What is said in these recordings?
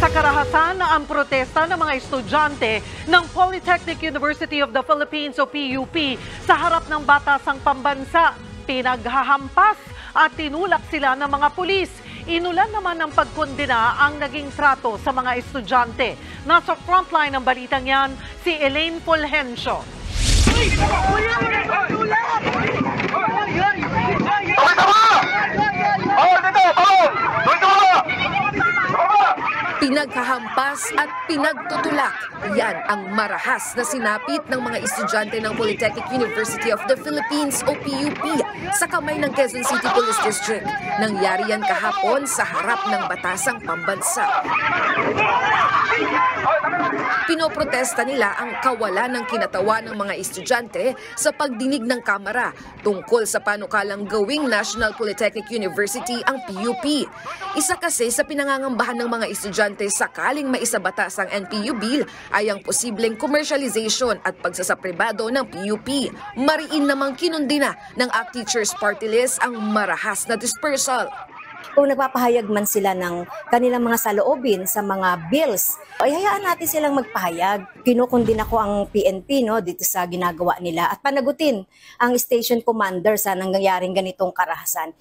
Sa karahasan ang protesta ng mga estudyante ng Polytechnic University of the Philippines o PUP sa harap ng batasang pambansa. Pinaghahampas at tinulak sila ng mga pulis. Inulan naman ng pagkondena ang naging trato sa mga estudyante. Nasa frontline ng balitang yan, si Elaine Fulgencio. Pinaghahampas at pinagtutulak. Yan ang marahas na sinapit ng mga estudyante ng Polytechnic University of the Philippines o PUP sa kamay ng Quezon City Police District. Nangyari yan kahapon sa harap ng batasang pambansa. Pinoprotesta nila ang kawalan ng kinatawa ng mga estudyante sa pagdinig ng Kamara tungkol sa panukalang gawing National Polytechnic University ang PUP. Isa kasi sa pinangangambahan ng mga estudyante sakaling maisabatas ang NPU bill ay ang posibleng commercialization at pagsasapribado ng PUP. Mariin namang kinundina ng ACT Teachers Party List ang marahas na dispersal. Kung nagpapahayag man sila ng kanilang mga saloobin sa mga bills, ay hayaan natin silang magpahayag. Kinukundina ko ang PNP dito sa ginagawa nila at panagutin ang station commander sa nangyayaring ganitong karahasan.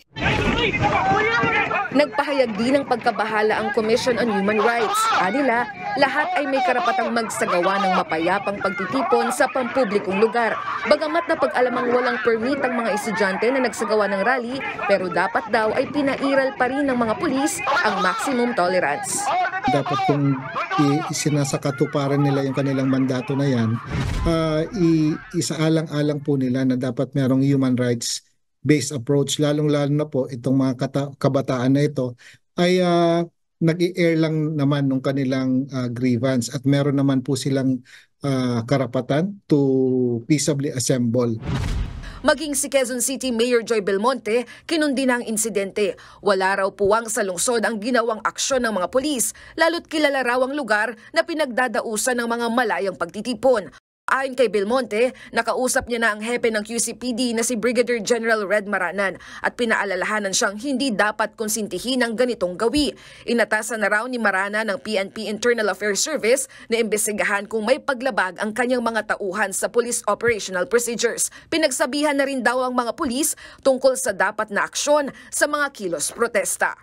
Nagpahayag din ng pagkabahala ang Commission on Human Rights. Kanila, lahat ay may karapatang magsagawa ng mapayapang pagtitipon sa pampublikong lugar. Bagamat na pag-alamang walang permit ang mga estudyante na nagsagawa ng rally, pero dapat daw ay pinairal pa rin ng mga pulis ang maximum tolerance. Dapat kung isinasakatuparan nila yung kanilang mandato na yan, isaalang-alang po nila na dapat merong human rights based approach, lalong-lalo na po itong mga kabataan na ito ay nag-i-air lang naman ng kanilang grievance at meron naman po silang karapatan to peaceably assemble. Maging si Quezon City Mayor Joy Belmonte, kinundina ang insidente. Wala raw puwang sa lungsod ang ginawang aksyon ng mga pulis, lalo't kilala raw ang lugar na pinagdadausan ng mga malayang pagtitipon. Ayon kay Belmonte, nakausap niya na ang hepe ng QCPD na si Brigadier General Red Maranan at pinaalalahanan siyang hindi dapat konsintihin ang ganitong gawi. Inatasan na raw ni Maranan ng PNP Internal Affairs Service na imbestigahan kung may paglabag ang kanyang mga tauhan sa police operational procedures. Pinagsabihan na rin daw ang mga pulis tungkol sa dapat na aksyon sa mga kilos protesta.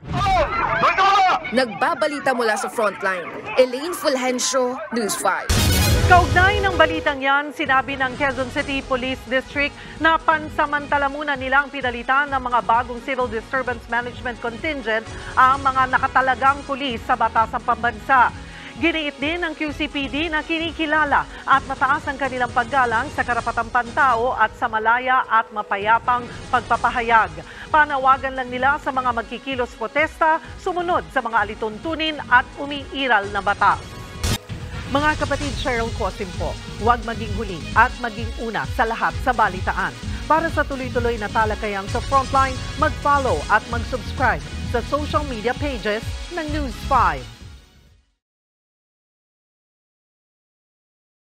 Nagbabalita mula sa frontline, Elaine Fulgencio, News 5. Kaugnay ng balitang yan, sinabi ng Quezon City Police District na pansamantala muna nilang pinalitan ng mga bagong Civil Disturbance Management Contingent ang mga nakatalagang pulis sa batasang pambansa. Giniit din ng QCPD na kinikilala at mataas ang kanilang paggalang sa karapatang pantao at sa malaya at mapayapang pagpapahayag. Panawagan lang nila sa mga magkikilos protesta, sumunod sa mga alituntunin at umiiral na batas. Mga kapatid, Cheryl Cosim po, huwag maging huli at maging una sa lahat sa balitaan. Para sa tuloy-tuloy na talakayan sa Frontline, mag-follow at mag-subscribe sa social media pages ng News 5.